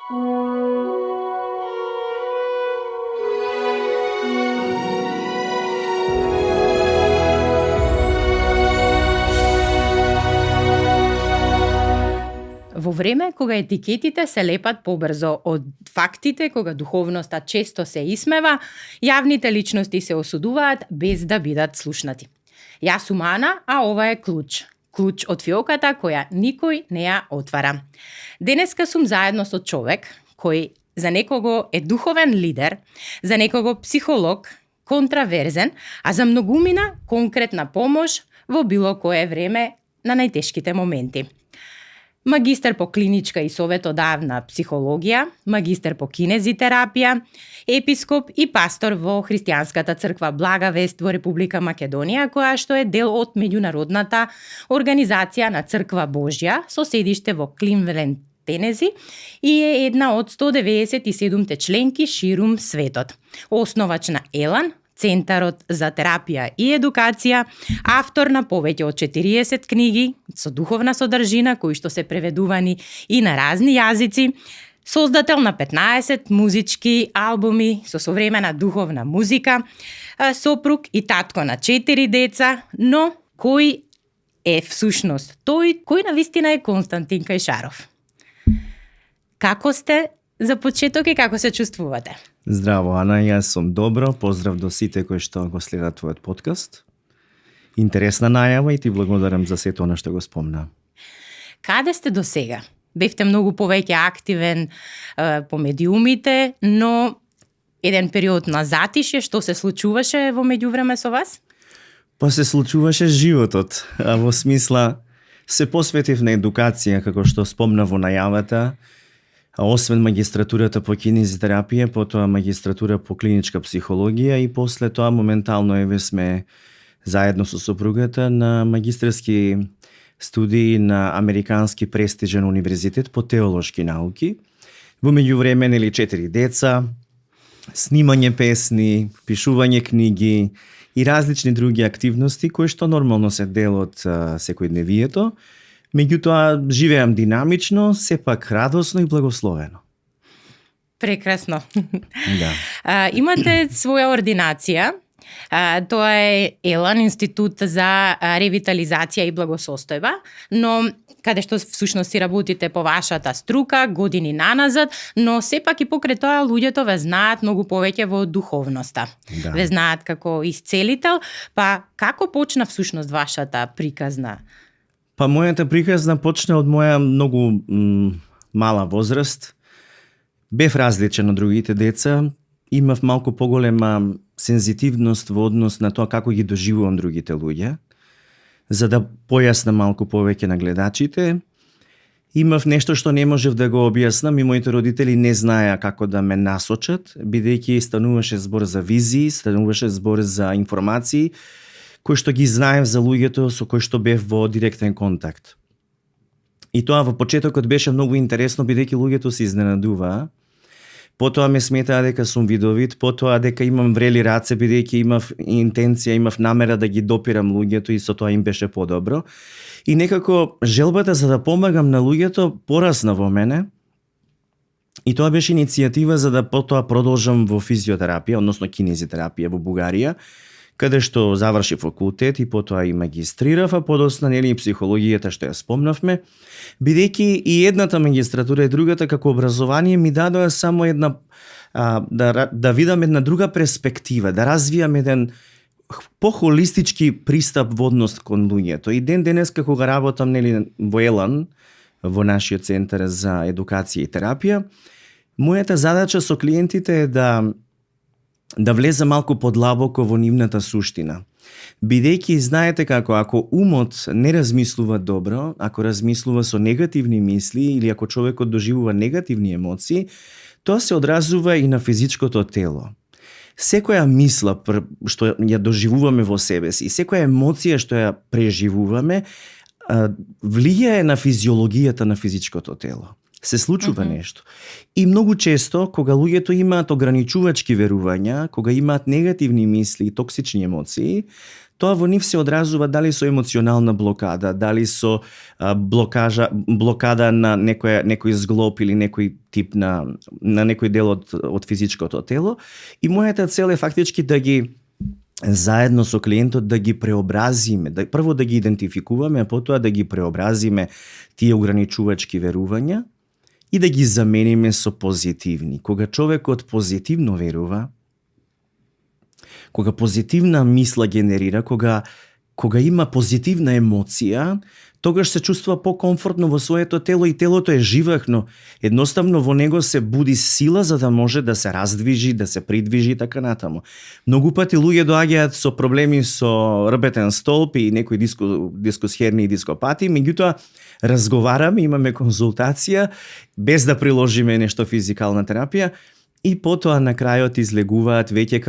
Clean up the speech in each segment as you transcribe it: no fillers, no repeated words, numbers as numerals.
Во време кога етикетите се лепат побрзо од фактите, кога духовноста често се исмева, јавните личности се осудуваат без да бидат слушнати. Јас сум Ана, а ова е Клуч. Клуч од фиоката која никој не ја отвара. Денеска сум заедно со човек кој за некого е духовен лидер, за некого психолог, контраверзен, а за многумина конкретна помош во било кое време на најтешките моменти. Магистер по клиничка и советодавна психологија, магистер по кинезитерапија, епископ и пастор во Христијанската црква Блага Вест во Република Македонија, која што е дел од меѓународната организација на Црква Божја со седиште во Кливленд, Тенези и е една од 197 членки ширум светот. Основач на Елан, Центарот за терапија и едукација, автор на повеќе од 40 книги со духовна содржина кои што се преведувани и на разни јазици, создател на 15 музички албуми со современа духовна музика, сопруг и татко на 4 деца, но кој е всушност тој кој навистина е Константин Кајшаров. Како сте за почеток и како се чувствувате? Здраво, Ана, јас сум добро. Поздрав до сите кои што го следат твојот подкаст. Интересна најава и ти благодарам за сето она што го спомна. Каде сте до сега? Бевте многу повеќе активен по медиумите, но еден период на затишје, што се случуваше во меѓувреме со вас? Па се случуваше животот, а во смисла се посветив на едукација, како што спомна во најавата. Освен магистратурата по кинезитерапија, потоа магистратура по клиничка психологија и после тоа моментално еве сме заедно со сопругата на магистерски студии на Американски престижен универзитет по теолошки науки. Во меѓувреме, 4 деца, снимање песни, пишување книги и различни други активности кои што нормално се дел од секојдневието. Меѓутоа, живеам динамично, сепак радосно и благословено. Прекрасно. Да. Имате своја ординација. Тоа е Елан, Институт за ревитализација и благосостојба, но каде што всушност си работите по вашата струка години наназад, но сепак и покрај тоа луѓето ве знаат многу повеќе во духовноста. Да. Ве знаат како исцелител, па како почна всушност вашата приказна? Па мојата приказна почна од моја многу мала возраст. Бев различен од другите деца, имав малку поголема сензитивност во однос на тоа како ги доживувам другите луѓе. За да појаснам малку повеќе на гледачите, имав нешто што не можев да го објаснам и моите родители не знаеа како да ме насочат, бидејќи стануваше збор за визии, стануваше збор за информации, кој што ги знаев за луѓето со кои што бев во директен контакт. И тоа во почетокот беше многу интересно, бидејќи луѓето се изненадуваа. Потоа ме сметаа дека сум видовит, потоа дека имам врели раце, бидејќи имав интенција, имав намера да ги допирам луѓето и со тоа им беше подобро. И некако желбата за да помагам на луѓето порасна во мене. И тоа беше иницијатива за да потоа продолжам во физиотерапија, односно кинезитерапија во Бугарија, каде што заврши факултет и потоа и магистрирав, а подосна и психологијата што ја спомнавме, бидејќи и едната магистратура и другата како образование ми дадоа само една да видам една друга перспектива, да развијам еден похолистички пристап во однос кон луѓето. И ден денес како го работам во Елан, во нашиот центар за едукација и терапија, мојата задача со клиентите е да влезе малку подлабоко во нивната суштина. Бидејќи знаете како, ако умот не размислува добро, ако размислува со негативни мисли или ако човекот доживува негативни емоции, тоа се одразува и на физичкото тело. Секоја мисла што ја доживуваме во себе си и секоја емоција што ја преживуваме влијае на физиологијата на физичкото тело. се случува нешто. И многу често, кога луѓето имаат ограничувачки верувања, кога имаат негативни мисли и токсични емоции, тоа во нив се одразува дали со емоционална блокада, дали со блокада на некој зглоб или некој тип на некој дел од физичкото тело. И мојата цел е фактички да ги заедно со клиентот да ги преобразиме, прво да ги идентификуваме, а потоа да ги преобразиме тие ограничувачки верувања и да ги замениме со позитивни. Кога човекот позитивно верува, кога позитивна мисла генерира, кога има позитивна емоција, тогаш се чувствува покомфортно во своето тело и телото е живахно. Едноставно во него се буди сила за да може да се раздвижи, да се придвижи и така натаму. Многу пати луѓе доаѓаат со проблеми со рбетен столб и некои дискосхерни и дископати, меѓутоа разговараме, имаме конзултација без да приложиме нешто физикална терапија и потоа на крајот излегуваат веќе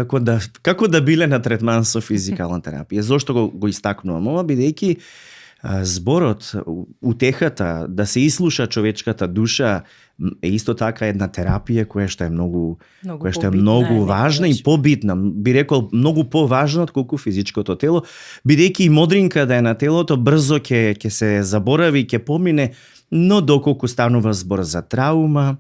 како да биле на третман со физикална терапија. Зошто го истакнувам ова? Бидејќи зборот, утехата, да се ислуша човечката душа е исто така една терапија која што е многу важна и побитна. Би рекол многу поважна отколку физичкото тело, бидејќи и модринка да е на телото, брзо ќе се заборави, ќе помине, но доколку станува збор за траума,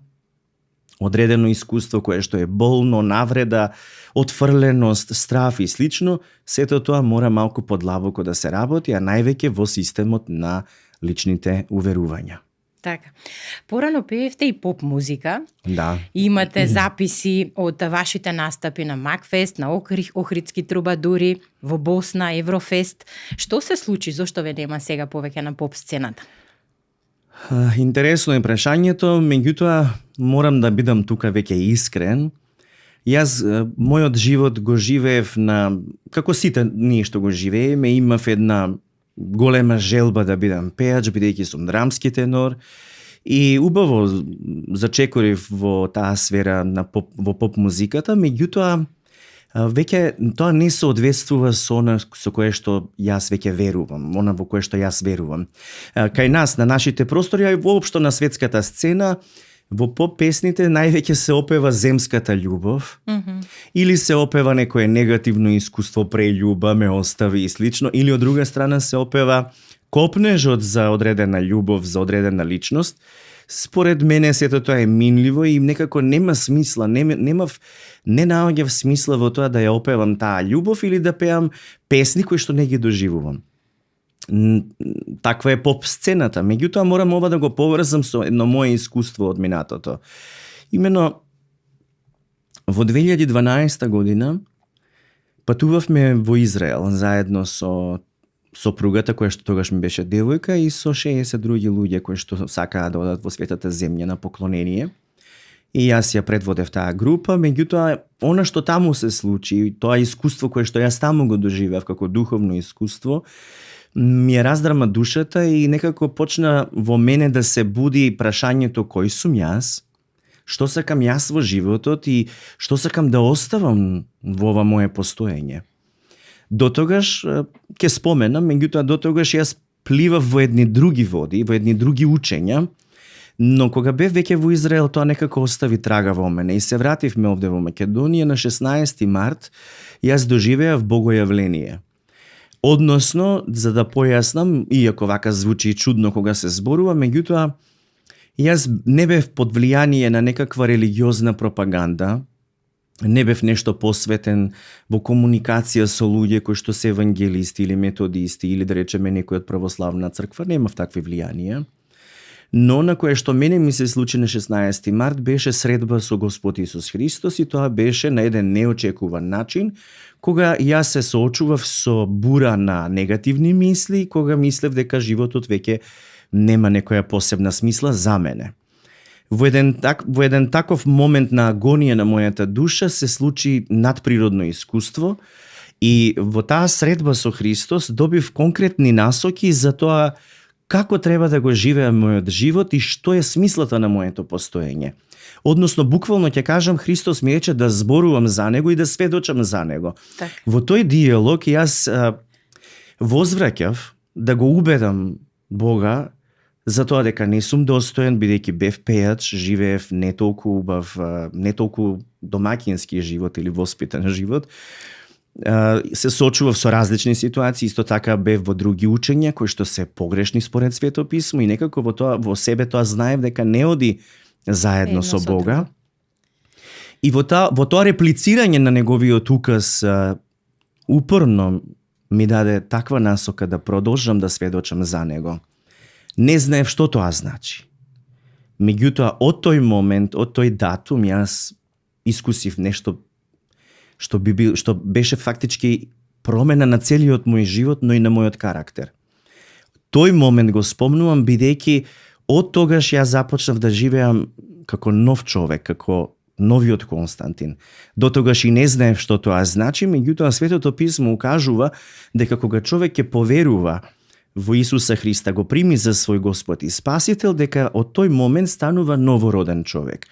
одредено искуство кое што е болно, навреда, отфрленост, страф и слично, сето тоа мора малку подлабоко да се работи, а највеќе во системот на личните уверувања. Така. Порано пеевте и поп музика. Да. Имате записи од вашите настапи на Макфест, на Охридски трубадури, во Босна, Еврофест. Што се случи? Зошто ве нема сега повеќе на поп сцената? Интересно е прашањето, меѓутоа морам да бидам тука веќе искрен. Јас мојот живот го живеев како сите ние што го живееме, имав една голема желба да бидам пеач, бидејќи сум драмски тенор и убаво зачекорив во таа сфера во поп музиката, меѓутоа веќе тоа не соодветствува со она со кое што јас веќе верувам, она во кое што јас верувам. Кај нас, на нашите простори, а и воопшто на светската сцена, во поп песните највеќе се опева земската љубов, или се опева некое негативно искуство, прељуба, ме остави и слично, или од друга страна се опева копнежот за одредена љубов, за одредена личност. Според мене сето тоа е минливо и некако нема смисла, не наоѓав смисла во тоа да ја опевам таа љубов или да пеам песни кои што не ги доживувам. Таква е поп сцената, меѓутоа морам ова да го поврзам со едно мое искуство од минатото. Имено во 2012 година патувавме во Израел заедно со сопругата која што тогаш ми беше девојка и со 60 други луѓе кои што сакаа да одат во светата земја на поклонение. И јас ја предводев таа група, меѓутоа она што таму се случи, тоа искуство кое што јас таму го доживеав како духовно искуство, ми ја раздрама душата и некако почна во мене да се буди прашањето кој сум јас, што сакам јас во животот и што сакам да оставам во ова мое постоење. Дотогаш, ќе споменам, меѓутоа дотогаш јас пливав во едни други води, во едни други учења, но кога бев веќе во Израел, тоа некако остави трага во мене и се вративме овде во Македонија на 16 март, јас доживеав богојавление. Односно, за да појаснам, иако вака звучи чудно кога се зборува, меѓутоа, јас не бев под влијание на некаква религиозна пропаганда, не бев нешто посветен во комуникација со луѓе кои што се евангелисти или методисти или да речеме некој од православна црква, немав такви влијанија. Но на кое што мене ми се случи на 16 март беше средба со Господ Исус Христос и тоа беше на еден неочекуван начин, кога јас се соочував со бура на негативни мисли, кога мислев дека животот веќе нема некоја посебна смисла за мене. Во еден таков момент на агонија на мојата душа се случи надприродно искуство и во таа средба со Христос добив конкретни насоки за тоа како треба да го живеам мојот живот и што е смислата на моето постоење. Односно, буквално ќе кажам, Христос ми рече да зборувам за него и да сведочам за него. Так. Во тој диалог јас возвраќав да го убедам Бога затоа дека не сум достоен, бидејќи бев пејач, живеев не толку убав, не толку домаќински живот или воспитан живот. Се соочував со различни ситуации, исто така бев во други учења кои што се погрешни според Свето писмо и некако во себе тоа знаев дека не оди заедно со Бога. И во тоа реплицирање на неговиот указ упорно ми даде таква насока да продолжам да сведочам за него. Не знаев што тоа значи. Меѓутоа, од тој момент, од тој датум, јас искусив нешто што беше фактички промена на целиот мој живот, но и на мојот карактер. Тој момент го спомнувам бидејќи од тогаш јас започнав да живеам како нов човек, како новиот Константин. До тогаш и не знаев што тоа значи, меѓутоа Светото писмо укажува дека кога човек ќе поверува во Исуса Христа, го прими за свој Господ и Спасител, дека од тој момент станува новороден човек.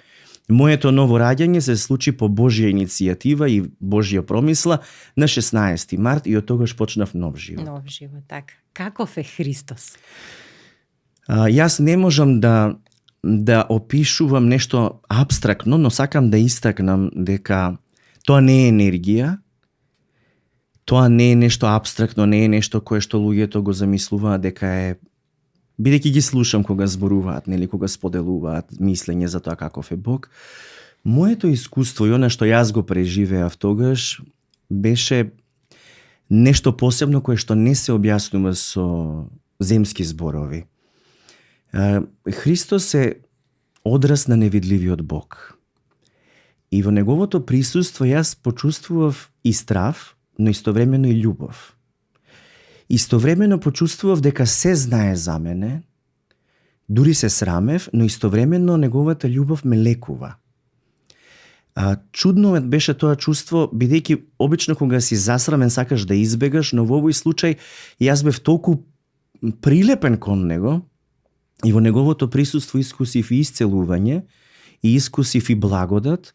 Моето ново раѓање се случи по Божја иницијатива и Божја промисла на 16 март и од тогаш почнав нов живот. Нов живот, така. Каков е Христос? Јас не можам да опишувам нешто апстрактно, но сакам да истакнам дека тоа не е енергија, тоа не е нешто апстрактно, не е нешто кое што луѓето го замислуваат дека е, бидејќи ги слушам кога зборуваат, нели, кога споделуваат мислење за тоа каков е Бог. Моето искуство и она што јас го преживеав тогаш беше нешто посебно кое што не се објаснува со земски зборови. Христос е одраз на невидливиот Бог. И во неговото присуство јас почувствував и страв, но истовремено и љубов. Истовремено почувствував дека се знае за мене, дури се срамев, но истовремено неговата љубов ме лекува. Чудно беше тоа чувство, бидејќи обично кога си засрамен сакаш да избегаш, но во овој случај јас бев толку прилепен кон него и во неговото присуство искусив и исцелување, и искусив и благодат,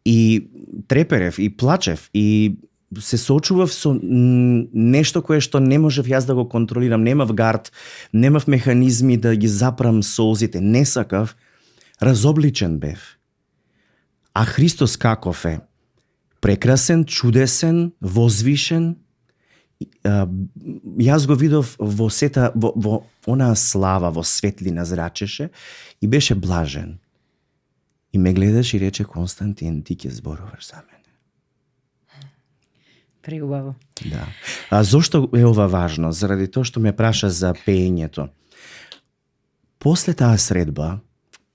и треперев, и плачев, и се соочував со нешто кое што не можев јас да го контролирам, немав гард, немав механизми да ги запрам солзите, не сакав, разобличен бев. А Христос каков е? Прекрасен, чудесен, возвишен. Јас го видов во сета, во онаа слава, во светлина зрачеше и беше блажен. И ме гледаш и рече: Константин, ти ќе зборуваш за мене. Преубаво. Да. А зошто е ова важно? Заради тоа што ме праша за пеењето. После таа средба,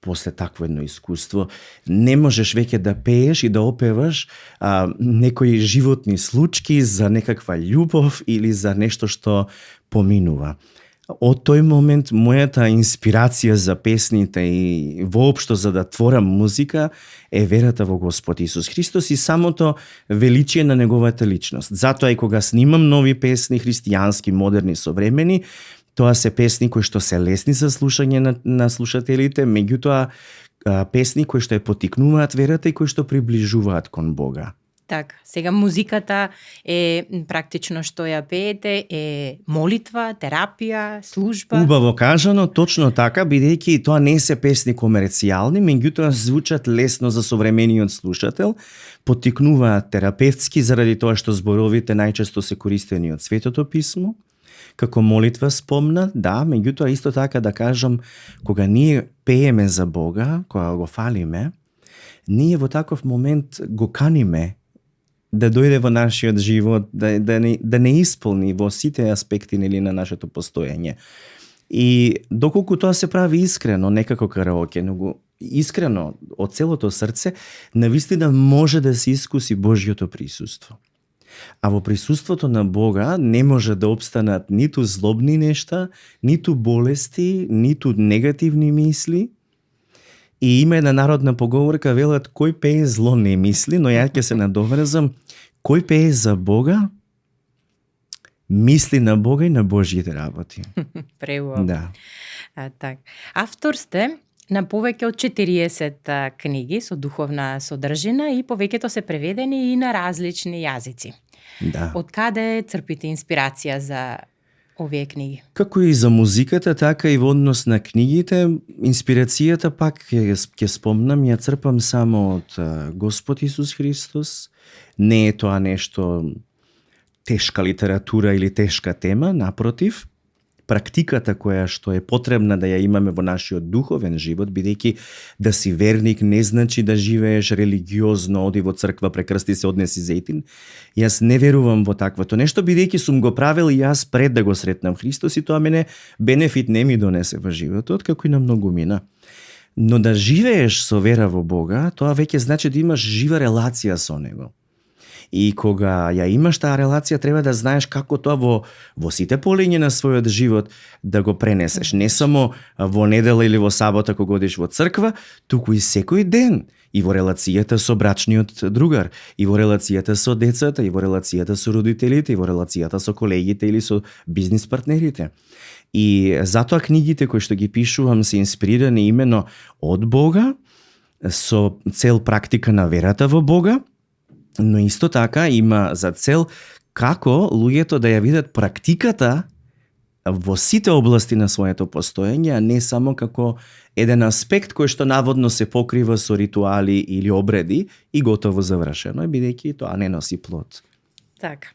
после такво едно искуство, не можеш веќе да пееш и да опеваш некои животни случки за некаква љубов или за нешто што поминува. Од тој момент мојата инспирација за песните и воопшто за да творам музика е верата во Господ Исус Христос и самото величие на неговата личност. Затоа и кога снимам нови песни, христијански, модерни, современи, тоа се песни кои што се лесни за слушање на слушателите, меѓутоа песни кои што ја поттикнуваат верата и кои што приближуваат кон Бога. Така, сега музиката е практично што ја пеете е молитва, терапија, служба. Убаво кажано, точно така, бидејќи тоа не се песни комерцијални, меѓутоа звучат лесно за современиот слушател, поттикнуваат терапевтски заради тоа што зборовите најчесто се користени од Светото писмо. Како молитва спомна, да, меѓутоа исто така да кажам, кога ние пееме за Бога, кога го фалиме, ние во таков момент го каниме да дојде во нашиот живот, да не исполни во сите аспекти нели на нашето постоење. И доколку тоа се прави искрено, не како караоке, но искрено од целото срце, навистина може да се искуси Божјото присуство. А во присуството на Бога не може да обстанат ниту злобни нешта, ниту болести, ниту негативни мисли. И има една народна поговорка, велат, кој пее зло не мисли, но ја ќе се надоврзам, кој пее за Бога, мисли на Бога и на Божјите работи. Преубаво. Да. Так. Автор сте на повеќе од 40 книги со духовна содржина и повеќето се преведени и на различни јазици. Да. Од каде црпите инспирација за овие книги? Како и за музиката, така и во однос на книгите, инспирацијата пак ќе спомнам, ја црпам само од Господ Исус Христос. Не е тоа нешто тешка литература или тешка тема, напротив, практиката која што е потребна да ја имаме во нашиот духовен живот, бидејќи да си верник не значи да живееш религиозно, оди во црква, прекрсти се, однеси зејтин. Јас не верувам во таквото нешто, бидејќи сум го правил и јас пред да го сретнам Христос и тоа мене бенефит не ми донесе во животот, како и на многумина. Но да живееш со вера во Бога, тоа веќе значи да имаш жива релација со Него. И кога ја имаш таа релација, треба да знаеш како тоа во сите полиња на својот живот да го пренесеш. Не само во недела или во сабота кога одиш во црква, туку и секој ден. И во релацијата со брачниот другар, и во релацијата со децата, и во релацијата со родителите, и во релацијата со колегите или со бизнис партнерите. И затоа книгите кои што ги пишувам се инспирирани именно од Бога, со цел практика на верата во Бога, но исто така има за цел како луѓето да ја видат практиката во сите области на своето постоење, а не само како еден аспект кој што наводно се покрива со ритуали или обреди и готово завршено, бидејќи тоа не носи плод. Така.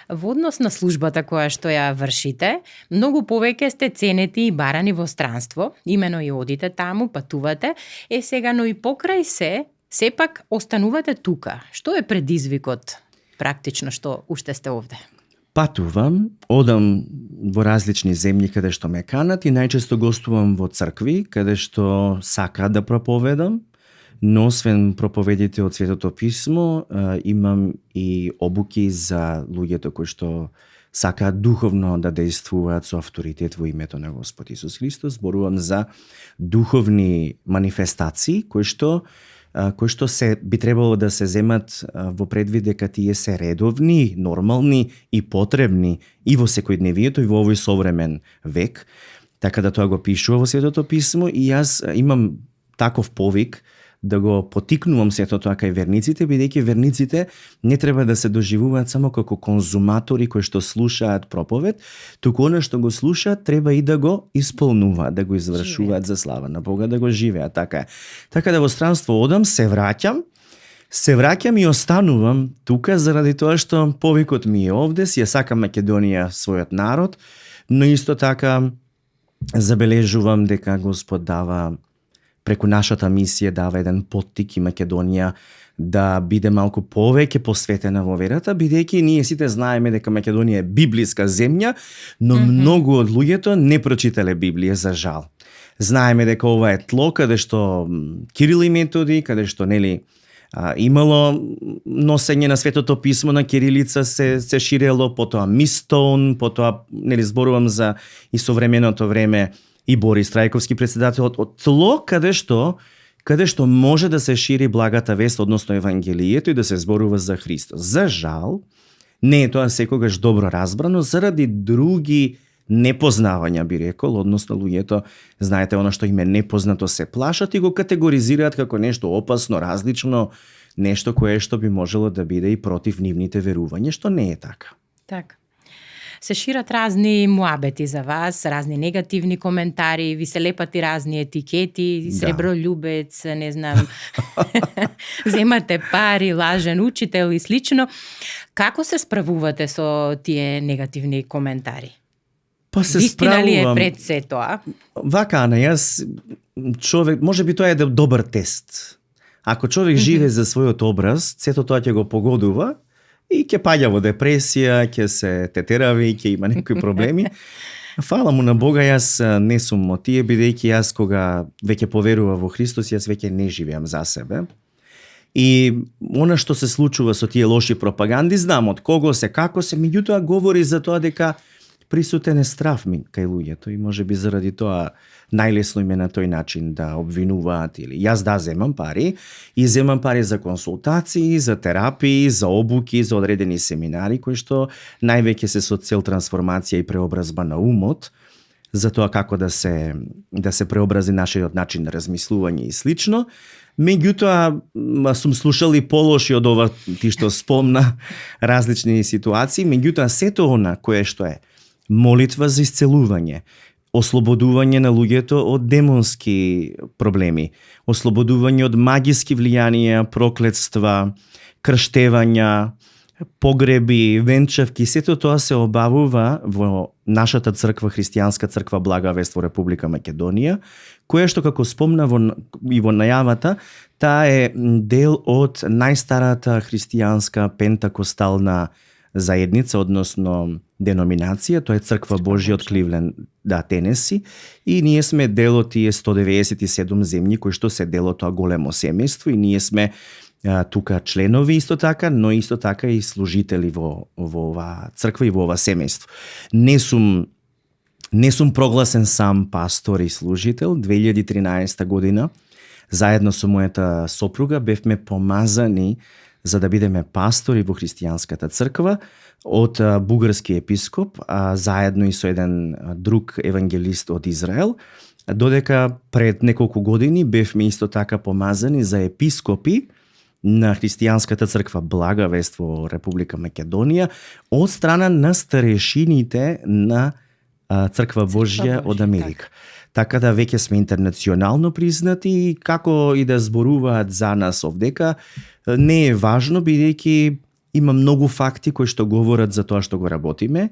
Во однос на службата која што ја вршите, многу повеќе сте ценети и барани во странство, имено и одите таму, патувате, сега, но и покрај се, сепак останувате тука. Што е предизвикот практично што уште сте овде? Патувам, одам во различни земји каде што ме канат и најчесто гостувам во цркви каде што сакаат да проповедам, но освен проповедите од Светото Писмо, имам и обуки за луѓето кои што сакаат духовно да действуваат со авторитет во името на Господ Исус Христос. Зборувам за духовни манифестации кои што се би требало да се земат во предвид дека тие се редовни, нормални и потребни и во секојдневието и во овој современ век. Така да тоа го пишува во Светото Писмо и јас имам таков повик да го потикнувам сето тоа кај верниците, бидејќи верниците не треба да се доживуваат само како конзуматори кои што слушаат проповед, туку она што го слушаат треба и да го исполнуваат, да го извршуваат за слава на Бога, да го живеат, така е. Така да во странство одам, се враќам и останувам тука заради тоа што повикот ми е овде, си ја сакам Македонија својот народ, но исто така забележувам дека Господ дава преку нашата мисија дава еден поттик и Македонија да биде малку повеќе посветена во верата, бидејќи ние сите знаеме дека Македонија е библиска земја, но многу од луѓето не прочитале Библија, за жал. Знаеме дека ова е тло каде што Кирил и Методи, каде што имало носење на Светото Писмо на кирилица, се ширело, потоа Мистон, потоа зборувам за и современото време и Борис Трајковски председател од тло каде што може да се шири благата вест, односно Евангелието и да се зборува за Христос. За жал, не е тоа секогаш добро разбрано заради други непознавања, би рекол, односно луѓето, знаете, она што им е непознато се плашат и го категоризираат како нешто опасно, различно, нешто кое што би можело да биде и против нивните верувања, што не е така. Така. Се шират разни муабети за вас, разни негативни коментари, ви се лепат и разни етикети, сребролюбец, не знам, земате пари, лажен учител и слично. Како се справувате со тие негативни коментари? Па се Вистина ли е справувам. пред се тоа? Вака, Ана, јас човек, може би тоа е добар тест. Ако човек живее за својот образ, сето тоа ќе го погодува и ќе паѓа во депресија, ќе се тетерави, ќе има некои проблеми. Фала му на Бога, јас не сум од тие, бидејќи јас кога веќе поверува во Христос, јас веќе не живеам за себе. И она што се случува со тие лоши пропаганди, знам од кого се, како се, меѓутоа говори за тоа дека присутен е страв ми кај луѓето и може би заради тоа најлесно им е на тој начин да обвинуваат или јас земам пари и земам пари за консултации, за терапии, за обуки, за одредени семинари кои што највеќе се со цел трансформација и преобразба на умот, за тоа како да се преобрази нашиот начин на размислување и слично. Меѓутоа, сум слушал и полоши од ова ти што спомна различни ситуации, меѓутоа сето она кое што е молитва за исцелување, ослободување на луѓето од демонски проблеми, ослободување од магиски влијанија, проклетства, крштевања, погреби, венчавки, сето тоа се обавува во нашата црква, Христијанска црква Блага вест во Република Македонија, која што, како спомна и во најавата, таа е дел од најстарата христијанска пентакостална заедница, односно деноминација, тоа е Црква Божја од Кливленд, Тенеси, и ние сме дел од тие 197 земји кои што се дел од тоа големо семејство, и ние сме тука членови исто така, но исто така и служители во оваа црква и во ова семејство. Не сум прогласен сам пастор и служител. 2013 година, заедно со мојата сопруга, бевме помазани за да бидеме пастори во христијанската црква од бугарски епископ, заедно и со еден друг евангелист од Израел, додека пред неколку години бевме исто така помазани за епископи на христијанската црква Блага вест во Република Македонија од страна на старешините на Црква Божја од Америка. Така да веќе сме интернационално признати, и како и да зборуваат за нас овдека, не е важно, бидејќи има многу факти кои што говорат за тоа што го работиме.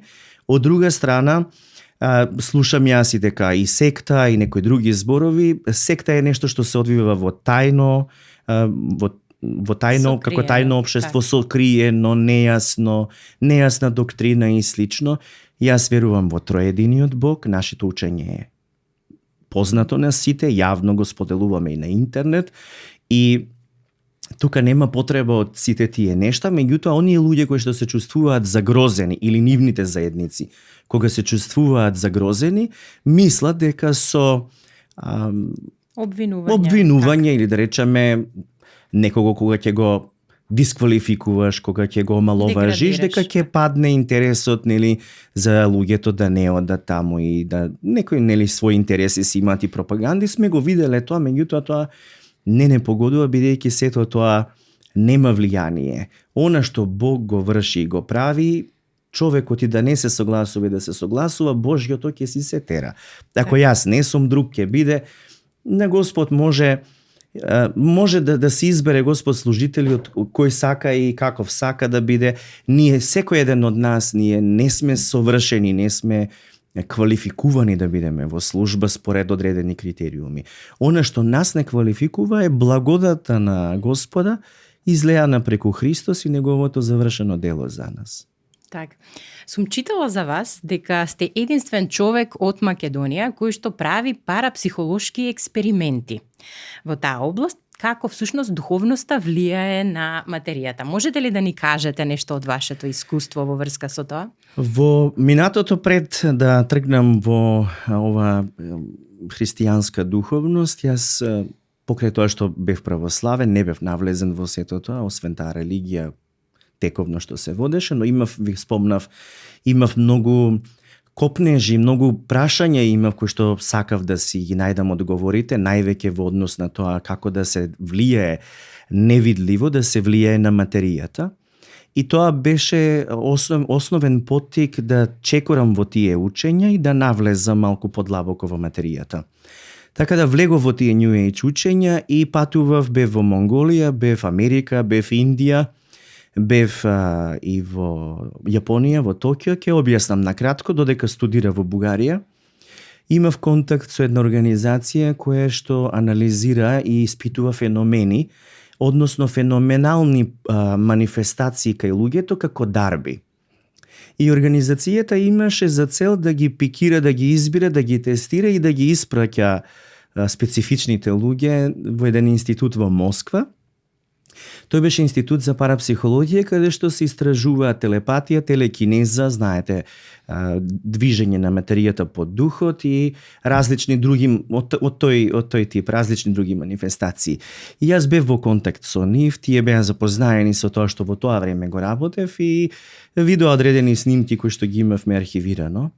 Од друга страна, слушам јас и дека и секта и некои други зборови, секта е нешто што се одвива во тајно, како тајно општество, сокриено, нејасна доктрина и слично. Јас верувам во троединиот Бог, нашето учење е познато на сите, јавно го споделуваме и на интернет, и тука нема потреба од сите тие нешта, меѓутоа оние луѓе кои што се чувствуваат загрозени, или нивните заедници, кога се чувствуваат загрозени, мислат дека со обвинување или да речеме некого кога ќе го дисквалификуваш, кога ќе го омаловажиш, дека ќе падне интересот, нели, за луѓето да не одат таму и да некои, нели, своји интереси си имаат и пропаганди. Сме го виделе тоа, меѓутоа тоа не погодува, бидејќи сето тоа нема влијание. Она што Бог го врши и го прави, човекот и да не се согласува и да се согласува, Божјото ќе си се тера. Ако јас не сум, друг ќе биде, на Господ може да се избере Господ служители од кој сака и каков сака да биде. Ние, секој еден од нас, ние не сме совршени, не сме квалификувани да бидеме во служба според одредени критериуми. Она што нас не квалификува е благодата на Господа, излеана преку Христос и неговото завршено дело за нас. Так. Сум читала за вас дека сте единствен човек од Македонија кој што прави парапсихолошки експерименти. Во таа област, како всушност духовноста влијае на материјата? Можете ли да ни кажете нешто од вашето искуство во врска со тоа? Во минатото, пред да тргнам во ова христијанска духовност, јас покрај тоа што бев православен, не бев навлезен во сето тоа, освен таа религија тековно што се водеше, но ви спомнав, имав многу копнежи, многу прашања имав кои што сакав да си ги најдам одговорите, највеќе во однос на тоа како да се влијае невидливо, да се влијае на материјата. И тоа беше основен поттик да чекорам во тие учења и да навлезам малку подлабоко во материјата. Така да влегов во тие New Age учења и патував, бев во Монголија, бев Америка, бев Индија, бев и во Јапонија, во Токио. Ќе објаснам накратко, додека студира во Бугарија. Имав контакт со една организација која што анализира и испитува феномени, односно феноменални манифестации кај луѓето како дарби. И организацијата имаше за цел да ги пикира, да ги избира, да ги тестира и да ги испраќа специфичните луѓе во еден институт во Москва. Тој беше институт за парапсихологија, каде што се истражува телепатија, телекинеза, знаете, движење на материјата под духот и различни други од тој тип, различни други манифестации. И јас бев во контакт со нив, тие беа запознаени со тоа што во тоа време го работев и видоа одредени снимки кои што ги имавме архивирано.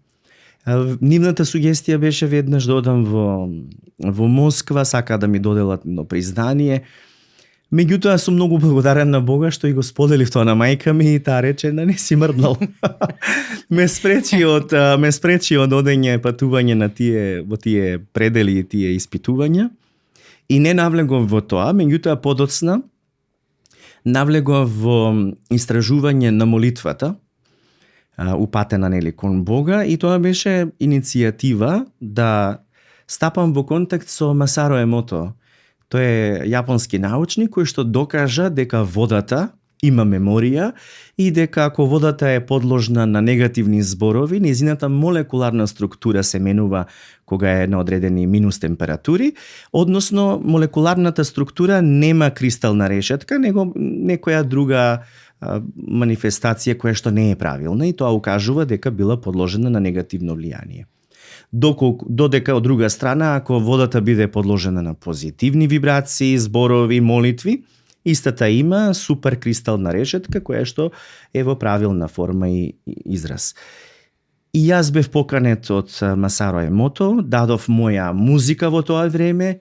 Нивната сугестија беше веднаш да одам во Москва, сака да ми доделат едно признание. Меѓутоа сум многу благодарен на Бога што и го споделив тоа на мајка ми и таа рече да не си мрднал. ме спречи од одење патување на во тие предели и тие испитувања и не навлегов во тоа, меѓутоа подоцна навлегов во истражување на молитвата, упатена нели кон Бога, и тоа беше иницијатива да стапам во контакт со Масаро Емото. Тој е јапонски научник кој што докажа дека водата има меморија и дека ако водата е подложна на негативни зборови, нејзината молекуларна структура се менува кога е на одредени минус температури, односно молекуларната структура нема кристална решетка, него некоја друга манифестација која што не е правилна и тоа укажува дека била подложена на негативно влијание. Додека од друга страна, ако водата биде подложена на позитивни вибрации, зборови, молитви, истата има суперкристална решетка која што е во правилна форма и израз. И јас бев поканет од Масаро Емото, дадов моја музика во тоа време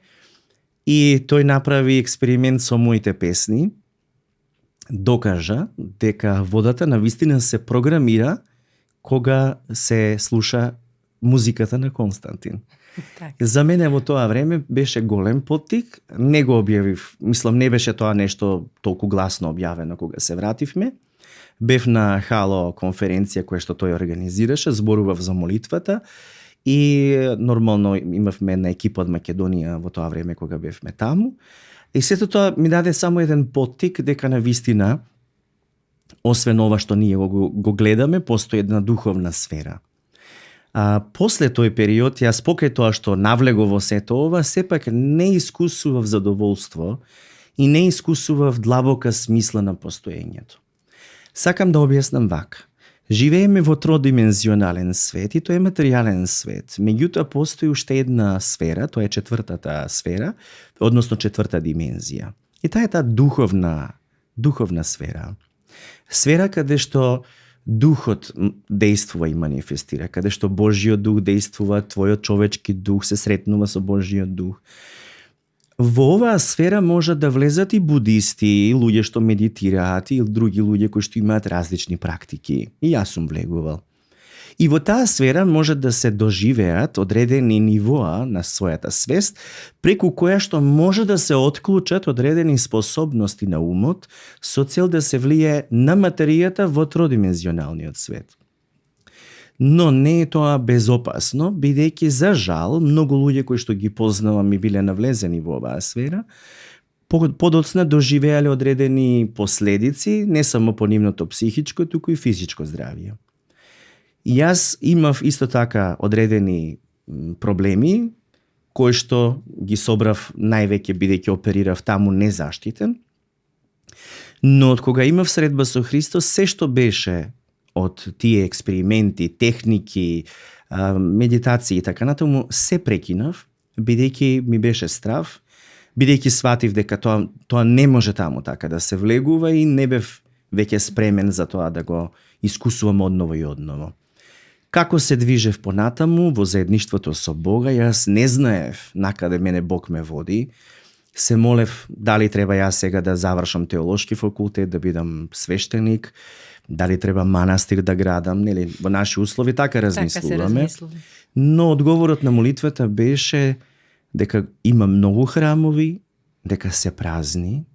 и тој направи експеримент со моите песни, докажа дека водата навистина се програмира кога се слуша музиката на Константин. Так. За мене во тоа време беше голем поттик, не го објавив, мислам не беше тоа нешто толку гласно објавено кога се вративме. Бев на Хало конференција која што тој организираше, зборував за молитвата и нормално имавме една екипа од Македонија во тоа време кога бевме таму. И сето тоа ми даде само еден поттик дека навистина, освен ова што ние го гледаме, постои една духовна сфера. После тој период, јас покрај тоа што навлегов во сето ова, сепак не искусував задоволство и не искусував длабока смисла на постоењето. Сакам да објаснам вака. Живееме во тродимензионален свет и тој е материјален свет. Меѓутоа постои уште една сфера, тоа е четвртата сфера, односно четврта димензија. И таа е таа духовна сфера. Сфера каде што Духот действува и манифестира, каде што Божјиот дух действува, твојот човечки дух се сретнува со Божјиот дух. Во оваа сфера можат да влезат и будисти, и луѓе што медитираат, и други луѓе кои што имаат различни практики. И јас сум влегувал. И во таа сфера можат да се доживеат одредени нивоа на својата свест, преку која што може да се отклучат одредени способности на умот со цел да се влие на материјата во тродимензионалниот свет. Но не е тоа безопасно, бидејќи за жал многу луѓе кои што ги познавам и биле навлезени во оваа сфера, подоцна доживеале одредени последици, не само по нивното психичко, туку и физичко здравје. Јас имав исто така одредени проблеми, кои што ги собрав највеќе бидејќи оперирав таму незаштитен, но од кога имав средба со Христос, се што беше од тие експерименти, техники, медитации и така натаму, се прекинав, бидејќи ми беше страв, бидејќи сватив дека тоа не може таму така да се влегува и не бев веќе спремен за тоа да го искусувам одново и одново. Како се движев понатаму во заедништвото со Бога, јас не знаев накаде мене Бог ме води. Се молев дали треба јас сега да завршам теолошки факултет, да бидам свештеник, дали треба манастир да градам, нели, во наши услови така размислуваме. Но одговорот на молитвата беше дека има многу храмови, дека се празни,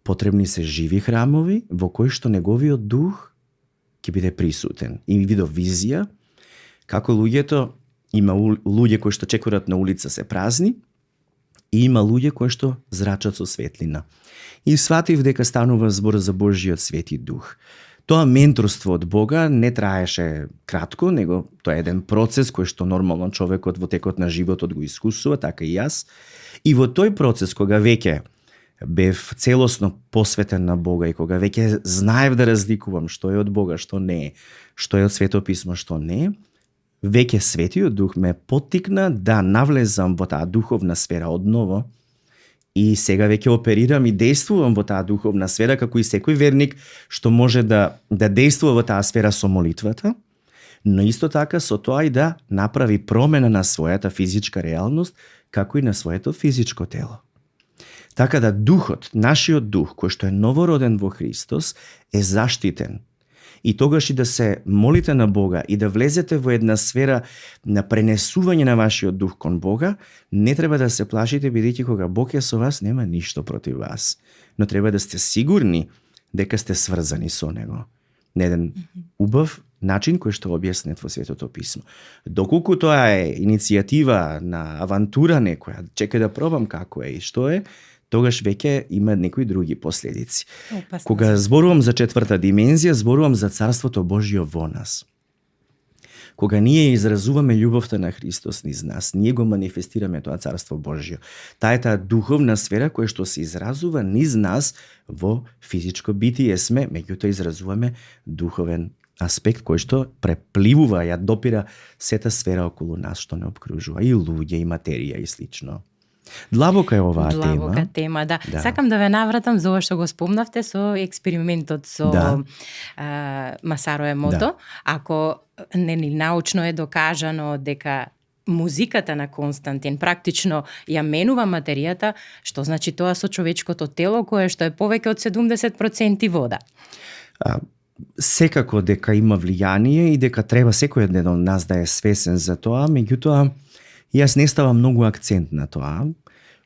потребни се живи храмови во кои што неговиот дух ќе биде присутен. И видов визија како луѓето, има луѓе кои што чекорат на улица се празни и има луѓе кои што зрачат со светлина. И сватив дека станува збор за Божјиот свети дух. Тоа менторство од Бога не траеше кратко, него тоа е еден процес кој што нормално човекот во текот на животот го искусува, така и јас. И во тој процес кога веќе бев целосно посветен на Бога и кога веќе знаев да разликувам што е од Бога, што не е, што е од Свето писмо, што не е, веќе Светиот Дух ме поттикна да навлезам во таа духовна сфера одново и сега веќе оперирам и действувам во таа духовна сфера како и секој верник што може да действува во таа сфера со молитвата, но исто така со тоа и да направи промена на својата физичка реалност како и на своето физичко тело. Така да духот, нашиот дух, кој што е новороден во Христос, е заштитен. И тогаш и да се молите на Бога и да влезете во една сфера на пренесување на вашиот дух кон Бога, не треба да се плашите, бидејќи кога Бог е со вас, нема ништо против вас. Но треба да сте сигурни дека сте сврзани со Него. На еден убав начин кој што објаснет во Светото писмо. Доколку тоа е иницијатива на авантура некоја, чекај да пробам како е и што е, тогаш веќе има некои други последици. Опасно. Кога зборувам за четврта димензија, зборувам за Царството Божјо во нас. Кога ние изразуваме љубовта на Христос низ нас, ние го манифестираме тоа Царство Божјо. Таа е таа духовна сфера која што се изразува низ нас во физичко битие сме, меѓутоа изразуваме духовен аспект кој што препливува, ја допира сета сфера околу нас што не обкружува, и луѓе, и материја и слично. Длабока е оваа тема. Длабока тема, да. Сакам да ве навратам за ова што го спомнавте со експериментот со Масаро Емото. Ако нели научно е докажано дека музиката на Константин практично ја менува материјата, што значи тоа со човечкото тело кое што е повеќе од 70% вода? Секако дека има влијание и дека треба секој еден од нас да е свесен за тоа, меѓутоа јас не ставам многу акцент на тоа.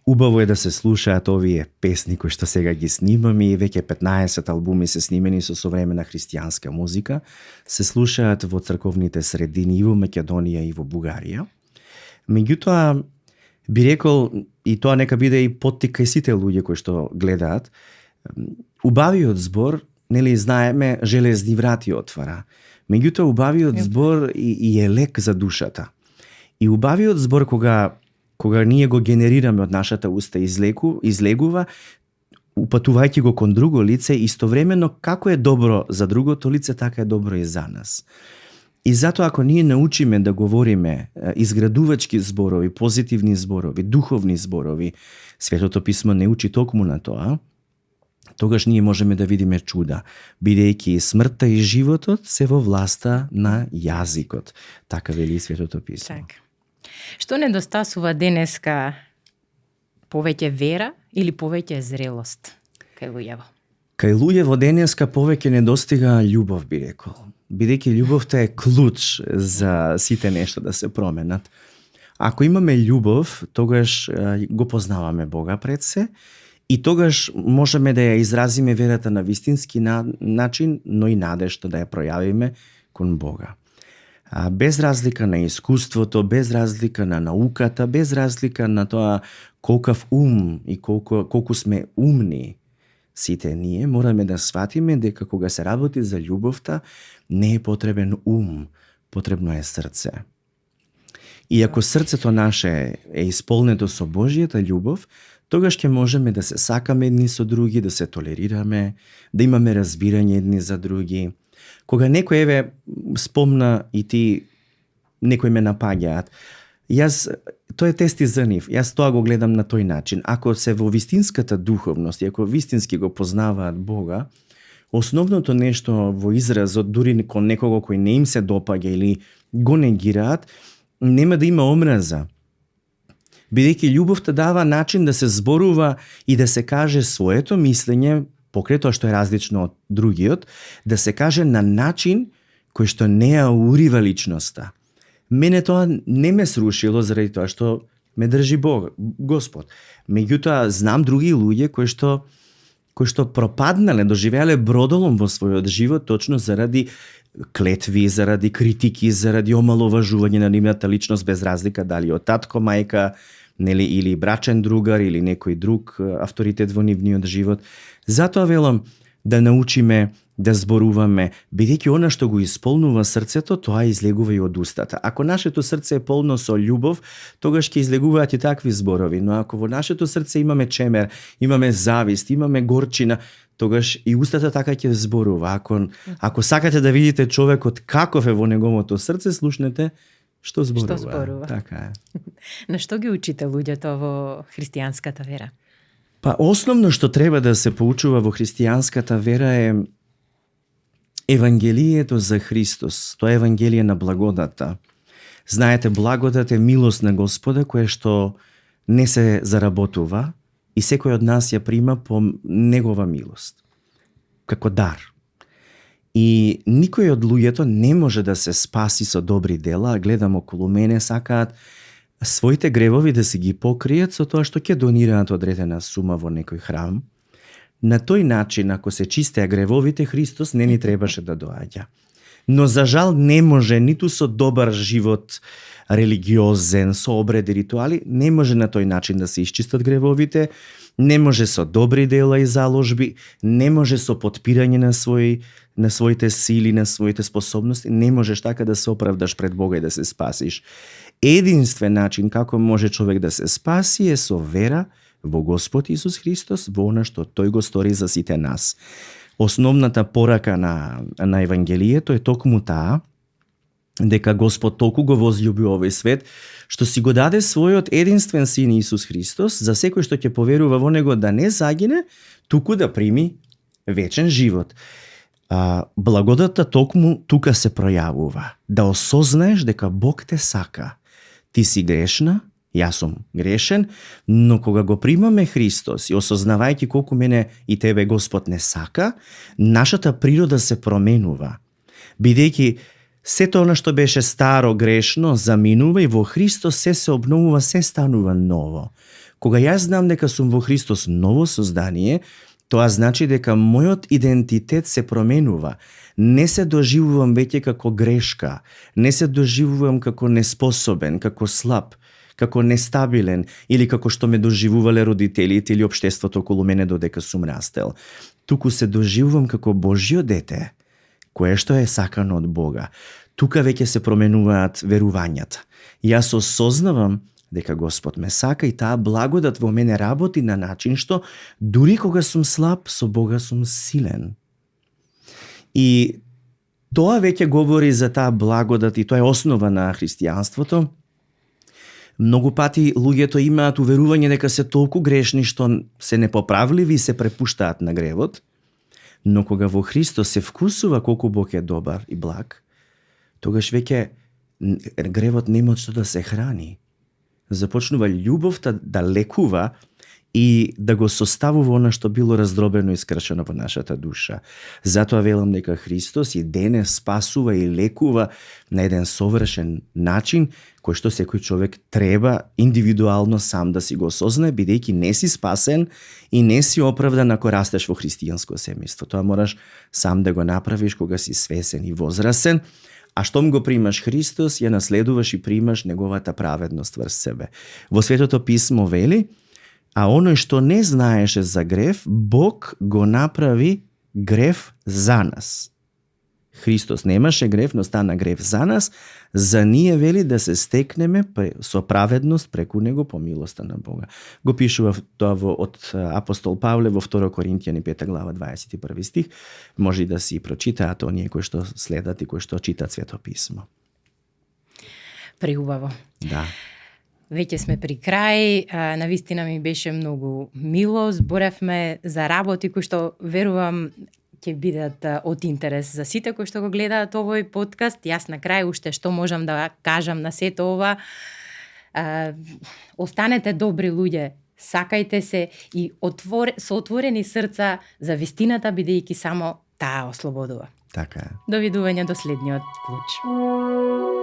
Убаво е да се слушаат овие песни кои што сега ги снимаме, и веќе 15 албуми се снимени со современа христијанска музика, се слушаат во црковните средини и во Македонија и во Бугарија. Меѓутоа, би рекол, и тоа нека биде и поттик кај сите луѓе кои што гледаат, убавиот збор, нели знаеме, железни врати отвара. Меѓутоа, убавиот збор и е лек за душата. И убавиот збор кога ние го генерираме од нашата уста излегува, упатувајќи го кон друго лице, истовремено како е добро за другото лице, така е добро и за нас. И затоа ако ние научиме да говориме изградувачки зборови, позитивни зборови, духовни зборови, Светото писмо не учи токму на тоа, тогаш ние можеме да видиме чуда, бидејќи смртта и животот се во власта на јазикот. Така вели Светото писмо. Так. Што недостасува денеска, повеќе вера или повеќе зрелост кај луѓево? Кај луѓево денеска повеќе недостига љубов, би рекол. Бидејќи љубовта е клуч за сите нешто да се променат. Ако имаме љубов, тогаш го познаваме Бога пред се, и тогаш можеме да ја изразиме верата на вистински начин, но и надежта да ја пројавиме кон Бога. Без разлика на искуството, без разлика на науката, без разлика на тоа колкав ум и колку сме умни сите ние, мораме да сватиме дека кога се работи за љубовта, не е потребен ум, потребно е срце. И ако срцето наше е исполнето со Божјата љубов, тогаш ќе можеме да се сакаме едни со други, да се толерираме, да имаме разбирање едни за други. Кога некој спомна и ти, некој ме напаѓаат, тоа е тест и за нив. Јас тоа го гледам на тој начин. Ако се во вистинската духовност и ако вистински го познаваат Бога, основното нешто во изразот, дури кон некого кој не им се допаѓа или го негираат, нема да има омраза. Бидејќи љубовта дава начин да се зборува и да се каже своето мислење, покрај тоа што е различно од другиот, да се каже на начин кој што не ја урива личноста. Мене тоа не ме срушило заради тоа што ме држи Господ. Меѓутоа, знам други луѓе кои што пропаднале, доживеале бродолом во својот живот точно заради клетви, заради критики, заради омаловажување на нивната личност, без разлика дали од татко, мајка, нели, или брачен другар, или некој друг авторитет во нивниот живот. Затоа велам да научиме да зборуваме, бидејќи она што го исполнува срцето, тоа излегува и од устата. Ако нашето срце е полно со љубов, тогаш ќе излегуваат и такви зборови, но ако во нашето срце имаме чемер, имаме завист, имаме горчина, тогаш и устата така ќе зборува. Ако сакате да видите човекот каков е во неговото срце, слушнете што зборува. Што зборува. Така е. На што ги учите луѓето во христијанската вера? Па основно што треба да се поучува во христијанската вера е Евангелието за Христос. Тоа е Евангелие на благодата. Знаете, благодат е милост на Господа, која што не се заработува, и секој од нас ја прима по негова милост, како дар. И никој од луѓето не може да се спаси со добри дела, гледам околу мене сакаат своите гревови да се ги покријат со тоа што ќе донираат одредена сума во некој храм. На тој начин, ако се чистеа гревовите, Христос не ни требаше да доаѓа. Но за жал не може ниту со добар живот, религиозен, со обреди, ритуали, не може на тој начин да се исчистат гревовите, не може со добри дела и заложби, не може со потпирање на своите сили, на своите способности, не можеш така да се оправдаш пред Бога и да се спасиш. Единствен начин како може човек да се спаси е со вера во Господ Исус Христос, во она што тој го стори за сите нас. Основната порака на Евангелието е токму таа, дека Господ толку го возлюби овој свет, што си го даде својот единствен син Исус Христос, за секој што ќе поверува во него да не загине, туку да прими вечен живот. Благодата токму тука се пројавува, да осознаеш дека Бог те сака. Ти си грешна, јас сум грешен, но кога го примаме Христос и осознавајќи колку мене и тебе Господ не сака, нашата природа се променува. Бидејќи сето она што беше старо, грешно, заминува и во Христос се обновува, се станува ново. Кога јас знам дека сум во Христос ново создание, тоа значи дека мојот идентитет се променува. Не се доживувам веќе како грешка, не се доживувам како неспособен, како слаб, како нестабилен или како што ме доживувале родителите или општеството околу мене додека сум растел. Туку се доживувам како Божјо дете, кое што е сакано од Бога. Тука веќе се променуваат верувањата. Јас осознавам дека Господ ме сака и таа благодат во мене работи на начин што дури кога сум слаб, со Бога сум силен. И тоа веќе говори за таа благодат и тоа е основа на христијанството. Многу пати луѓето имаат уверување дека се толку грешни што се непоправливи и се препуштаат на гревот, но кога во Христос се вкусува колку Бог е добар и благ, тогаш веќе гревот нема од што да се храни. Започнува љубовта да лекува и да го составува она што било раздробено и скршено во нашата душа. Затоа велам дека Христос и денес спасува и лекува на еден совршен начин, кој што секој човек треба индивидуално сам да си го осознае, бидејќи не си спасен и не си оправдан ако растеш во христијанско семејство. Тоа мораш сам да го направиш кога си свесен и возрасен, а штом го примаш Христос, ја наследуваш и примаш неговата праведност врз себе. Во Светото писмо вели: а оној што не знаеше за грев, Бог го направи грев за нас. Христос немаше грев, но стана грев за нас, за ние вели да се стекнеме со праведност преку него по милоста на Бога. Го пишува тоа од апостол Павле во 2 Коринтијани 5 глава 21 стих. Може и да си прочитаат оние кои што следат и кои што читат Свето писмо. Преубаво. Да. Веќе сме при крај, навистина ми беше многу мило, зборевме за работи кои што верувам ќе бидат од интерес за сите кои што го гледаат овој подкаст. Јас на крај уште што можам да кажам на сето ова, останете добри луѓе, сакајте се и со отворени срца за вистината, бидејќи само таа ослободува. Така е. Довидување до следниот клуч.